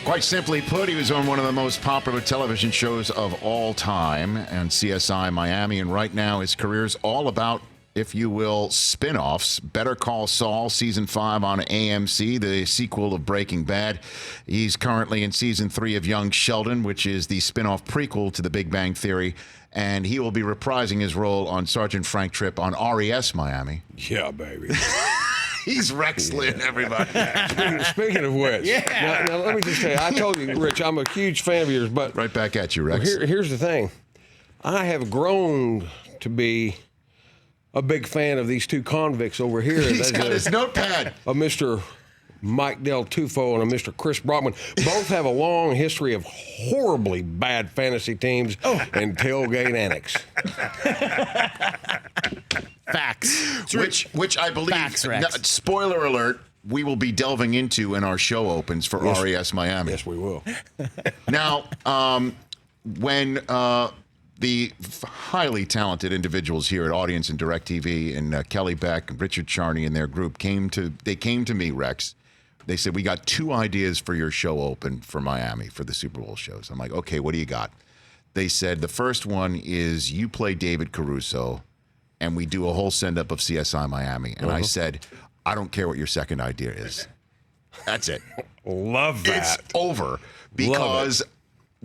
Quite simply put, he was on one of the most popular television shows of all time on CSI Miami, and right now his career's all about, if you will, spin-offs. Better Call Saul, Season 5 on AMC, the sequel of Breaking Bad. He's currently in Season 3 of Young Sheldon, which is the spin-off prequel to The Big Bang Theory, and he will be reprising his role on Sergeant Frank Tripp on RES Miami. Yeah, baby. He's Rex Linn, everybody. Speaking of which, now let me just tell you, I told you, Rich, I'm a huge fan of yours, but Right back at you, Rex. here's the thing. I have grown to be a big fan of these two convicts over here. He's got his notepad. A Mr. Mike Del Tufo and a Mr. Chris Brockman. Both have a long history of horribly bad fantasy teams and tailgate annex. Facts. Which I believe, Facts, Rex. Spoiler alert, we will be delving into in our show opens for RES Miami. Yes, we will. Now, when the highly talented individuals here at Audience and DirecTV and Kelly Beck and Richard Charney and their group came to me, Rex. They said, we got 2 ideas for your show open for Miami for the Super Bowl shows. I'm like, okay, what do you got? They said, the first one is you play David Caruso and we do a whole send-up of CSI Miami. And I said, I don't care what your second idea is. That's it. Love that. It's over. Because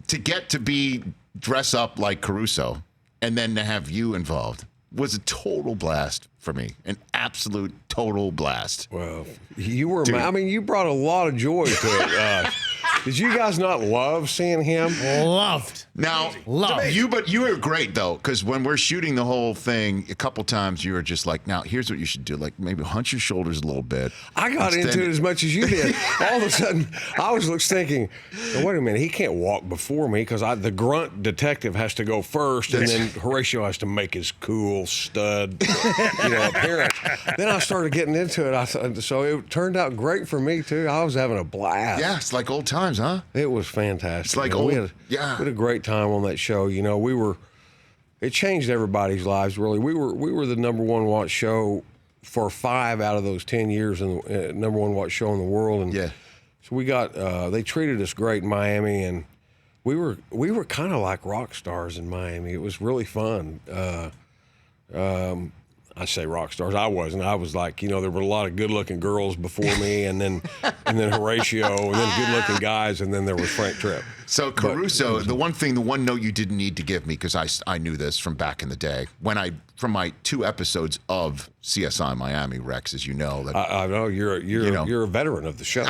to get to be dress up like Caruso and then to have you involved was a total blast for me. An absolute total blast. Well, you were, I mean, you brought a lot of joy to it. Did you guys not love seeing him? Loved. Now, but you were great though, because when we're shooting the whole thing, a couple times you were just like, now here's what you should do, like maybe hunch your shoulders a little bit. I got into it as much as you did. All of a sudden, I was thinking, well, wait a minute, he can't walk before me because the grunt detective has to go first, and then Horatio has to make his cool stud, appearance. Then I started getting into it. So it turned out great for me too. I was having a blast. Yeah, it's like old times, huh? It was fantastic. It's like we had a great time on that show. It changed everybody's lives, really. We were the number one watch show for 5 out of those 10 years, and number one watch show in the world. And so we got they treated us great in Miami, and we were kind of like rock stars in Miami. It was really fun. I say rock stars. I wasn't. I was like, there were a lot of good-looking girls before me, and then Horatio, and then good-looking guys, and then there was Frank Tripp. So Caruso, the one note you didn't need to give me, because I knew this from back in the day from my 2 episodes of CSI Miami, Rex, as you know. That I know you're a veteran of the show.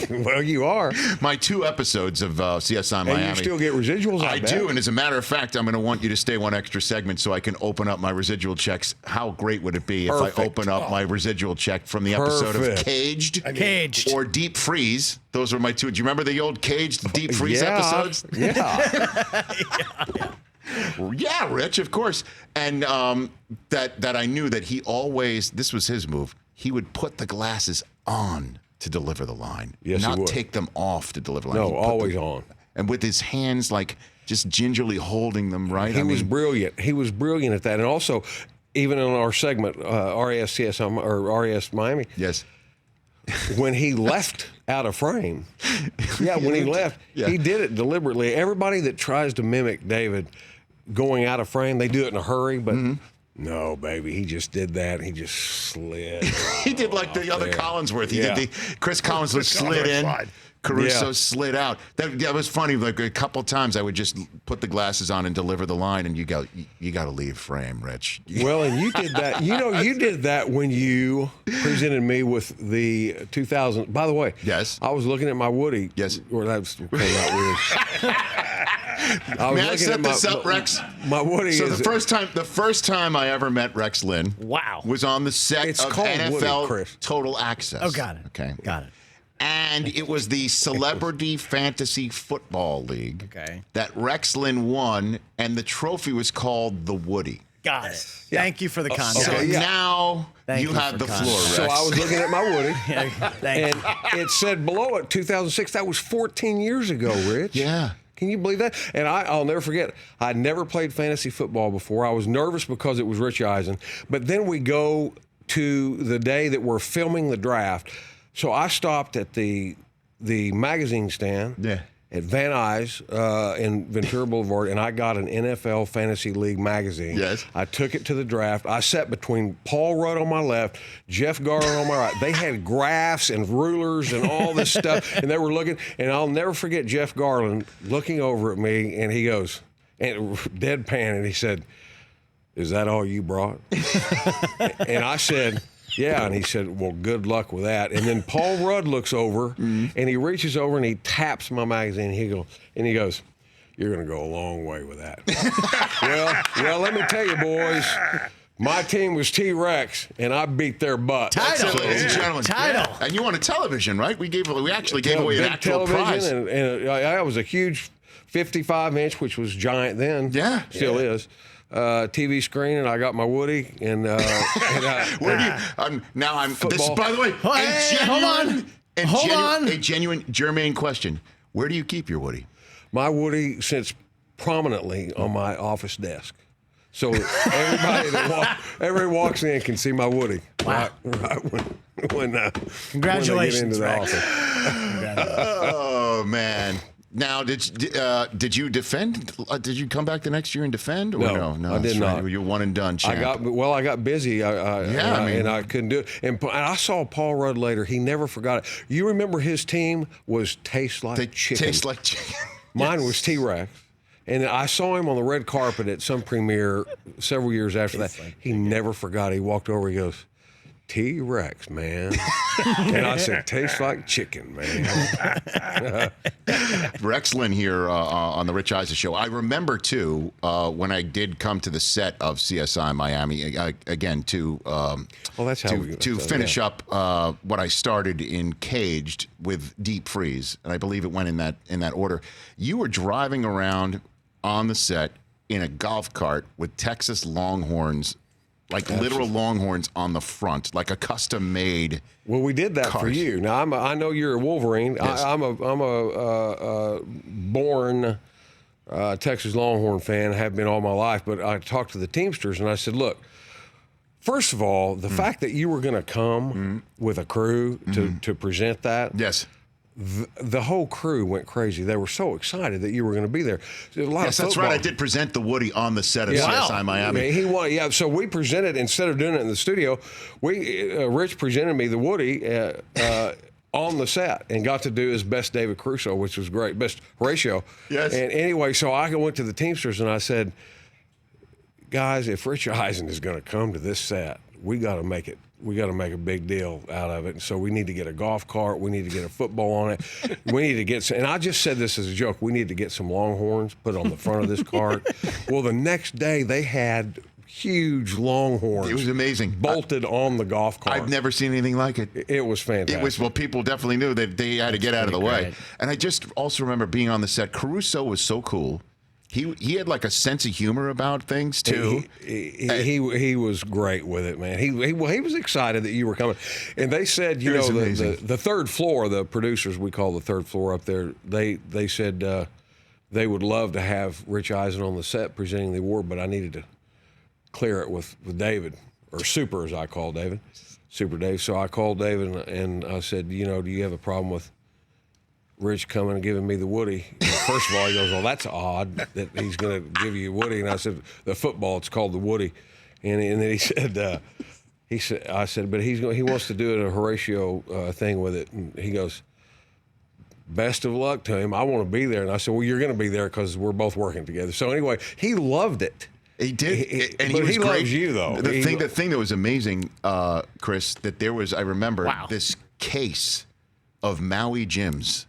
Well, you are. My 2 episodes of CSI Miami. And you still get residuals, I bet. do, and as a matter of fact, I'm going to want you to stay one extra segment so I can open up my residual checks. How great would it be if I open up my residual check from the episode of Caged or Deep Freeze? Those were my 2. Do you remember the old Caged Deep Freeze episodes? Yeah. Yeah, Rich, of course. And that I knew that he always, this was his move, he would put the glasses on to deliver the line. Yes, he would. Not take them off to deliver the line. No, always on. And with his hands, like, just gingerly holding them, right? He was brilliant. He was brilliant at that. And also, even in our segment, RES Miami. Yes. When he left out of frame. When he left, he did it deliberately. Everybody that tries to mimic David going out of frame, they do it in a hurry, but no, baby, he just did that. He just slid. He did like the other Collinsworth. He did Chris Collinsworth slid in. Caruso slid out. That was funny. Like a couple times, I would just put the glasses on and deliver the line, and you got to leave frame, Rich. Well, and you did that. You did that when you presented me with the 2000. By the way, yes, I was looking at my Woody. Yes, or that was out weird. May I set this up, Rex? My Woody. So the first time I ever met Rex Linn, was on the set of NFL Woody, Total Access. Oh, got it. Okay, got it. And it was the Celebrity Fantasy Football League that Rex Linn won, and the trophy was called the Woody. Got it. Thank you for the context. So now you have the floor, Rex. So I was looking at my Woody, and it said below it 2006. That was 14 years ago, Rich. Yeah. Can you believe that? And I'll never forget, I'd never played fantasy football before. I was nervous because it was Rich Eisen. But then we go to the day that we're filming the draft. So I stopped at the the magazine stand. Yeah. At Van Nuys in Ventura Boulevard, and I got an NFL Fantasy League magazine. Yes. I took it to the draft. I sat between Paul Rudd on my left, Jeff Garland on my right. They had graphs and rulers and all this stuff, and they were looking. And I'll never forget Jeff Garland looking over at me, and he goes, and deadpan, and he said, "Is that all you brought?" And I said, "Yeah," and he said, "Well, good luck with that." And then Paul Rudd looks over, and he reaches over and he taps my magazine. And he goes, "You're going to go a long way with that." well, let me tell you, boys, my team was T-Rex, and I beat their butt. Title. So, ladies and gentlemen. Title. And you won a television, right? We actually gave away an Big actual prize. and I was a huge 55-inch, which was giant then. Yeah. Still is. TV screen, and I got my Woody, and Where do you? Now I'm. This, Football. by the way, Hold on. Hold on. A genuine, germane question. Where do you keep your Woody? my Woody sits prominently on my office desk. So everybody walks in can see my Woody. Wow. Right when they Congratulations, get into the Rex. office. Oh man! Now, did you defend? Did you come back the next year and defend? Or No, I did that's right. not. You're one and done, champ. I got busy. And I couldn't do it. And I saw Paul Rudd later. He never forgot it. You remember his team was Taste Like Chicken. Taste like chicken. Mine was T-Rex. And I saw him on the red carpet at some premiere several years after that. He never forgot. He walked over. He goes, "T-Rex, man." And I said, "Tastes like chicken, man." Rex Linn here on the Rich Eisen Show. I remember, too, when I did come to the set of CSI Miami, again, to finish up what I started in Caged with Deep Freeze, and I believe it went in that order. You were driving around on the set in a golf cart with Texas Longhorns, like literal Longhorns on the front, like a custom-made. Well, we did that for cars. you. Now I know you're a Wolverine. Yes. I'm a born Texas Longhorn fan. Have been all my life. But I talked to the Teamsters and I said, "Look, first of all, the fact that you were going to come with a crew to present that." Yes. The whole crew went crazy. They were so excited that you were going to be there. Yes, that's right. I did present the Woody on the set of CSI Miami. So we presented, instead of doing it in the studio, Rich presented me the Woody on the set and got to do his best David Caruso, which was great, best ratio. Yes. And anyway, so I went to the Teamsters and I said, "Guys, if Rich Eisen is going to come to this set, we got to make it. We got to make a big deal out of it. And so we need to get a golf cart. We need to get a football on it. We need to get some, and I just said this as a joke, we need to get some Longhorns put on the front of this cart." Well, the next day they had huge Longhorns. It was amazing. Bolted on the golf cart. I've never seen anything like it. It was fantastic. It was, well, people definitely knew that they had to get out of the way. great. And I just also remember being on the set. Caruso was so cool. He had like a sense of humor about things too. He was great with it, man. He was excited that you were coming, and they said, you know, the third floor, the producers we call the third floor up there, they said they would love to have Rich Eisen on the set presenting the award, but I needed to clear it with David, or Super as I call David, Super Dave. So I called David and I said, you know, do you have a problem with Rich coming and giving me the Woody? And first of all, he goes, "Well, that's odd that he's going to give you a Woody." And I said, "The football, it's called the Woody." And then he said, I said, "But he wants to do a Horatio thing with it." And he goes, "Best of luck to him. I want to be there." And I said, "Well, you're going to be there because we're both working together." So anyway, he loved it. He did, and but was he great. loves you though. The thing that was amazing, Chris, that there was, I remember this case of Maui Jim's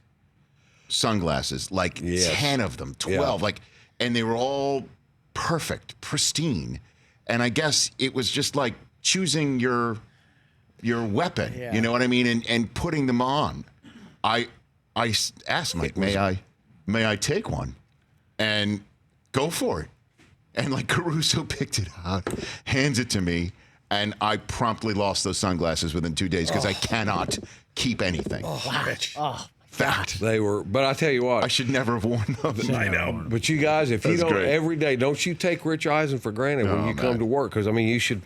sunglasses, like 10 of them, 12, like, and they were all perfect, pristine. And I guess it was just like choosing your weapon, you know what I mean, and putting them on. I asked Mike, may I take one and go for it? And like Caruso picked it out, hands it to me, and I promptly lost those sunglasses within 2 days because I cannot keep anything. Fact. They were, but I tell you what, I should never have worn them. I know. But you guys, if you don't every day, don't you take Rich Eisen for granted when you come to work? Because I mean, you should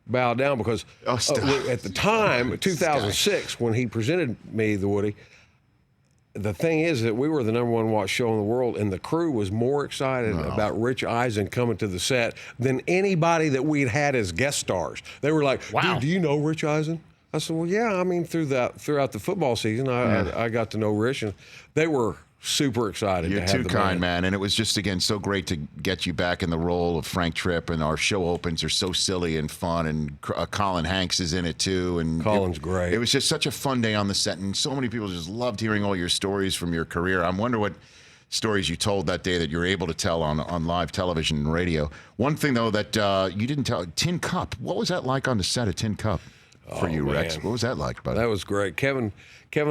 bow down because at the time, 2006, when he presented me the Woody, the thing is that we were the number one watch show in the world, and the crew was more excited about Rich Eisen coming to the set than anybody that we'd had as guest stars. They were like, Wow. "Dude, do you know Rich Eisen?" I said, "Well, yeah. I mean, throughout the football season, I got to know Rich, and they were super excited. You're to have too the kind, man. And it was just, again, so great to get you back in the role of Frank Tripp. And our show opens are so silly and fun. And Colin Hanks is in it, too. And Colin's great. It was just such a fun day on the set. And so many people just loved hearing all your stories from your career. I wonder what stories you told that day that you're able to tell on live television and radio. One thing, though, that you didn't tell, Tin Cup. What was that like on the set of Tin Cup for you, man. Rex? What was that like, buddy? That was great. Kevin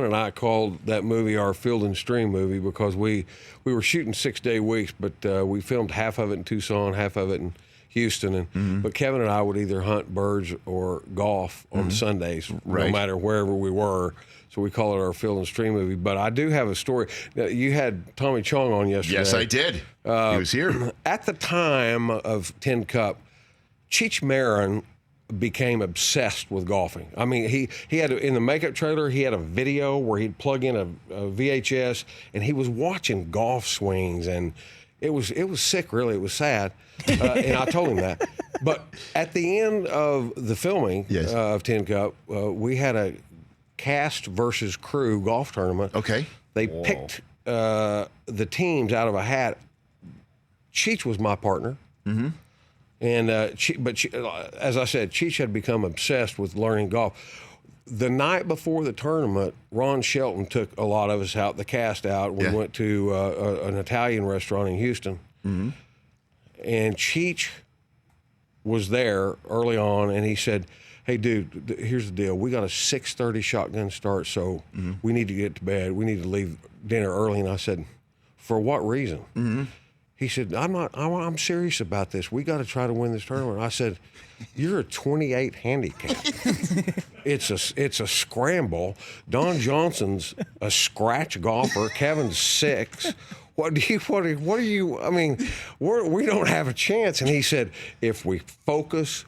and I called that movie our Field and Stream movie because we were shooting 6-day weeks, but we filmed half of it in Tucson, half of it in Houston. And but Kevin and I would either hunt birds or golf on Sundays, no matter wherever we were. So we call it our Field and Stream movie. But I do have a story. Now, you had Tommy Chong on yesterday. Yes, I did. He was here. At the time of Tin Cup, Cheech Marin became obsessed with golfing. I mean, he had in the makeup trailer, he had a video where he'd plug in a VHS, and he was watching golf swings, and it was sick, really. It was sad, and I told him that. But at the end of the filming of Tin Cup, we had a cast versus crew golf tournament. Okay. They picked the teams out of a hat. Cheech was my partner. Mm-hmm. And as I said, Cheech had become obsessed with learning golf. The night before the tournament, Ron Shelton took a lot of us out, the cast out. We went to an Italian restaurant in Houston. Mm-hmm. And Cheech was there early on, and he said, "Hey, dude, here's the deal. We got a 6:30 shotgun start, so we need to get to bed. We need to leave dinner early." And I said, "For what reason?" Mm-hmm. He said, I'm serious about this. We got to try to win this tournament. I said, "You're a 28 handicap. It's a scramble. Don Johnson's a scratch golfer. Kevin's 6. What do you, I mean, we don't have a chance." And he said, "If we focus,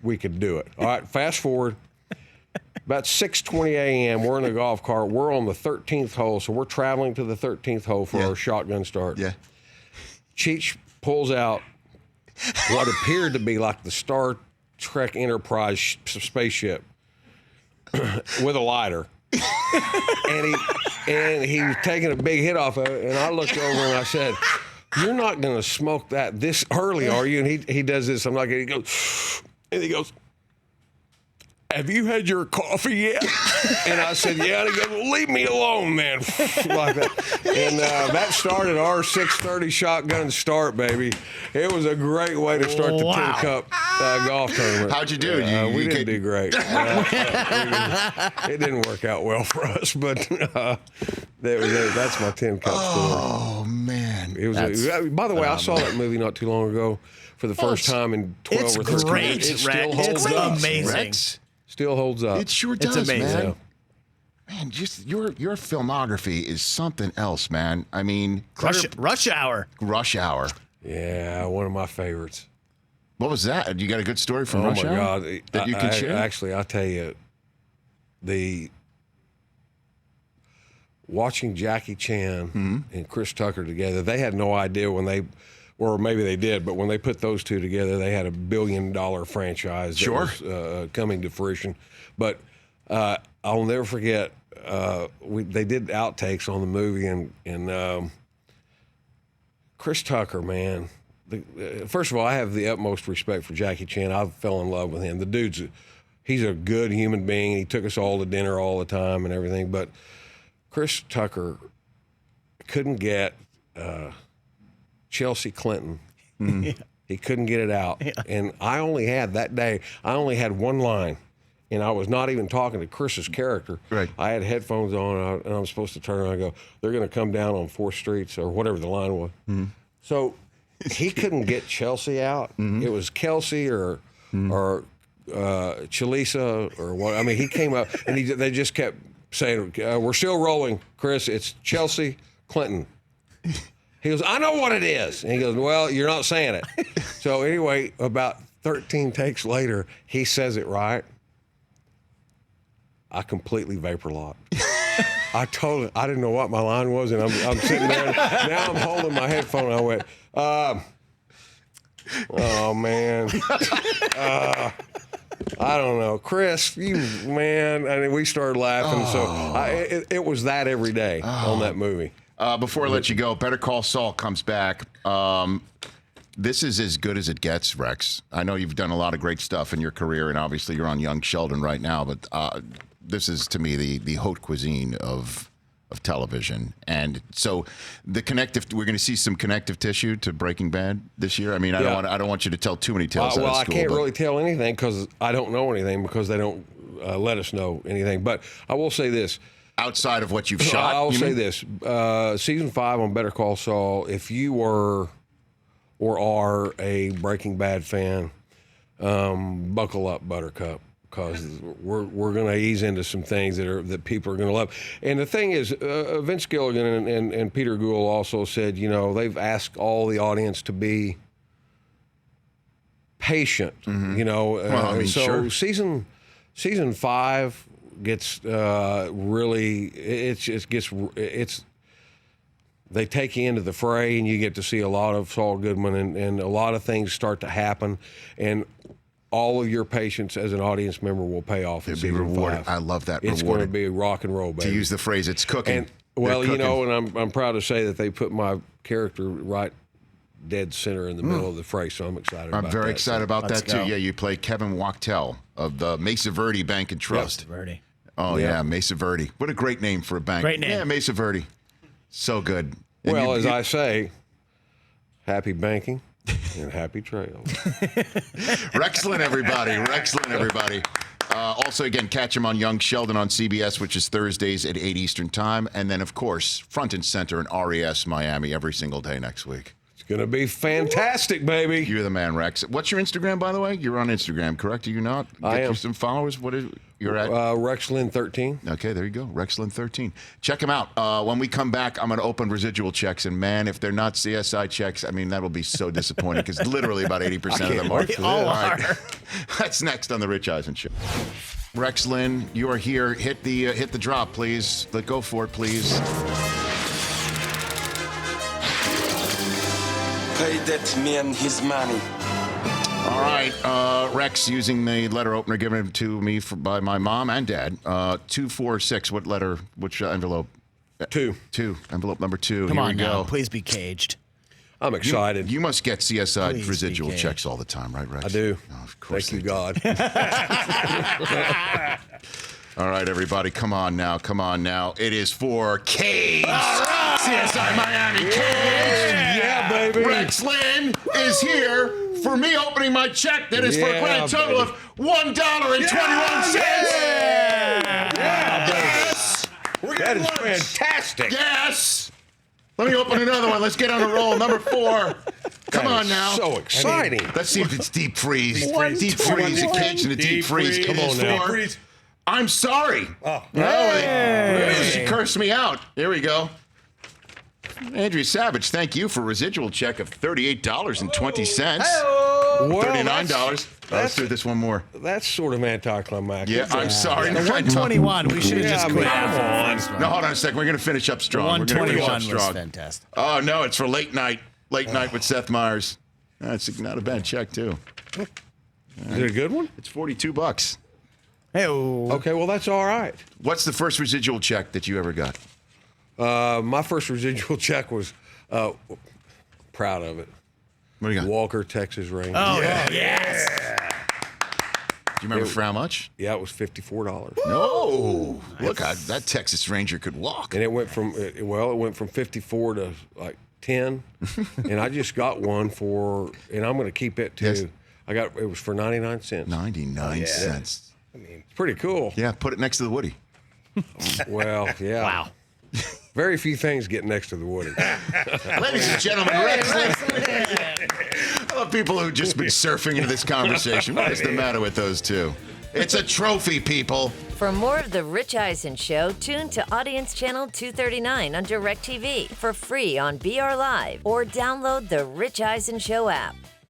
we could do it." All right, fast forward. About 6:20 a.m., we're in the golf cart. We're on the 13th hole, so we're traveling to the 13th hole for our shotgun start. Yeah. Cheech pulls out what appeared to be like the Star Trek Enterprise spaceship with a lighter. and he was taking a big hit off of it, and I looked over and I said, "You're not going to smoke that this early, are you?" And he does this. I'm not going to. He goes, "Have you had your coffee yet?" And I said, "Yeah." And he goes, "Well, leave me alone, man." Like that. And that started our 6:30 shotgun start, baby. It was a great way to start the Tin Cup golf tournament. How'd you do? We didn't do great. It didn't work out well for us, but that's my Tin Cup story. Oh, man. It was. By the way, I saw that movie not too long ago for the first time in 12 or 13 great, years. It still holds it's up. amazing. Rex? Still holds up. It sure does, It's amazing. man. Man, just your filmography is something else, man. I mean, Rush Hour. Rush Hour. Yeah, one of my favorites. What was that? You got a good story from Rush Hour? Oh, my God. That you can share? Actually, I'll tell you, watching Jackie Chan and Chris Tucker together, they had no idea when they, or maybe they did, but when they put those two together, they had $1 billion franchise that was coming to fruition. But I'll never forget, they did outtakes on the movie, and Chris Tucker, man. First of all, I have the utmost respect for Jackie Chan. I fell in love with him. The dude's, he's a good human being. He took us all to dinner all the time and everything. But Chris Tucker couldn't get Chelsea Clinton. He couldn't get it out. And I only had one line. And I was not even talking to Chris's character. Right. I had headphones on, and I'm supposed to turn around and go, "They're going to come down on 4th Street," or whatever the line was. So he couldn't get Chelsea out. It was Kelsey or Chalisa or what. I mean, he came up, and they just kept saying, "We're still rolling, Chris. It's Chelsea Clinton." He goes, "I know what it is." And he goes, "Well, you're not saying it." So anyway, about 13 takes later, he says it right. I completely vapor locked. I didn't know what my line was, and I'm sitting there. Now I'm holding my headphone. I went, oh man, I don't know, Chris, man. I mean, we started laughing. So it was that every day on that movie. Before I let you go, Better Call Saul comes back. This is as good as it gets, Rex. I know you've done a lot of great stuff in your career, and obviously you're on Young Sheldon right now, but this is, to me, the haute cuisine of television. And so we're going to see some connective tissue to Breaking Bad this year. I mean, I don't want you to tell too many tales out of school. I can't really tell anything because I don't know anything, because they don't let us know anything. But I will say this. Outside of what you've shot? I'll say this. Season 5 on Better Call Saul, if you were or are a Breaking Bad fan, buckle up, Buttercup, because we're going to ease into some things that people are going to love. And the thing is, Vince Gilligan and Peter Gould also said, they've asked all the audience to be patient. Well, so sure. Season 5 gets really they take you into the fray, and you get to see a lot of Saul Goodman, and a lot of things start to happen, and all of your patience as an audience member will pay off. It'll be rewarded. I love that. It's going to be rock and roll, baby. To use the phrase, it's cooking. And, well, and I'm proud to say that they put my character right dead center in the middle of the fray, so I'm excited about that. I'm very excited about that, too. Yeah, you play Kevin Wachtel of the Mesa Verde Bank and Trust. Mesa Verde. Oh, yeah, Mesa Verde. What a great name for a bank. Great name. Yeah, Mesa Verde. So good. And well, as I say, happy banking and happy trails. Rex Linn, everybody. Rex Linn, everybody. Also, again, catch him on Young Sheldon on CBS, which is Thursdays at 8 Eastern Time. And then, of course, front and center in RES Miami every single day next week. It's going to be fantastic, baby. You're the man, Rex. What's your Instagram, by the way? You're on Instagram, correct? Are you not? I am. Get you some followers. What is you're at? Rex Linn 13. Okay, there you go. Rex Linn 13. Check him out. When we come back, I'm going to open residual checks. And, man, if they're not CSI checks, I mean, that'll be so disappointing because literally about 80% of them are. They all are. That's next on The Rich Eisen Show. Rex Linn, you are here. Hit the drop, please. Go for it, please. Pay that man his money. All right, Rex, using the letter opener given to me by my mom and dad. 246. What letter? Which envelope? 2. Envelope number 2. Come Here on we now, go. please be caged. I'm excited. You must get CSI Please residual be checks all the time, right, Rex? I do. Oh, of course. Thank you, God. All right, everybody, come on now. It is for Cage. Right. CSI Miami Cage. Yeah, baby. Rex Linn is here for me opening my check that is for a grand total of $1.21. Yes. That is fantastic. Yes. Let me open another one. Let's get on a roll. Number 4. Come on now. So exciting. Let's see if it's deep freeze. Deep freeze. A cage in a deep freeze. Come on now. I'm sorry. Oh. She cursed me out. Here we go. Andrea Savage, thank you for a residual check of $38.20. $39. Let's do this one more. That's sort of anticlimactic. Yeah, I'm sorry. The 121. We should have just quit. Come on. No, hold on a second. We're going to finish up strong. The 121 was fantastic. Oh, no, it's for late night. Late night with Seth Meyers. That's not a bad check, too. Is it a good one? It's $42. Hey-o. Okay, well, that's all right. What's the first residual check that you ever got? My first residual check was proud of it. What do you got? Walker, Texas Ranger. Oh, yes. Do you remember for how much? Yeah, it was $54. No. Look, that Texas Ranger could walk. And it went from 54 to like 10, and I just got one and I'm going to keep it too. Yes. It was for 99 cents. 99 cents. It's pretty cool. Yeah, put it next to the Woody. Well, yeah. Wow. Very few things get next to the Woody. Ladies and gentlemen, Rex Linn. I love people who've just been surfing into this conversation. What is the matter with those two? It's a trophy, people. For more of The Rich Eisen Show, tune to Audience Channel 239 on DirecTV for free on BR Live or download the Rich Eisen Show app.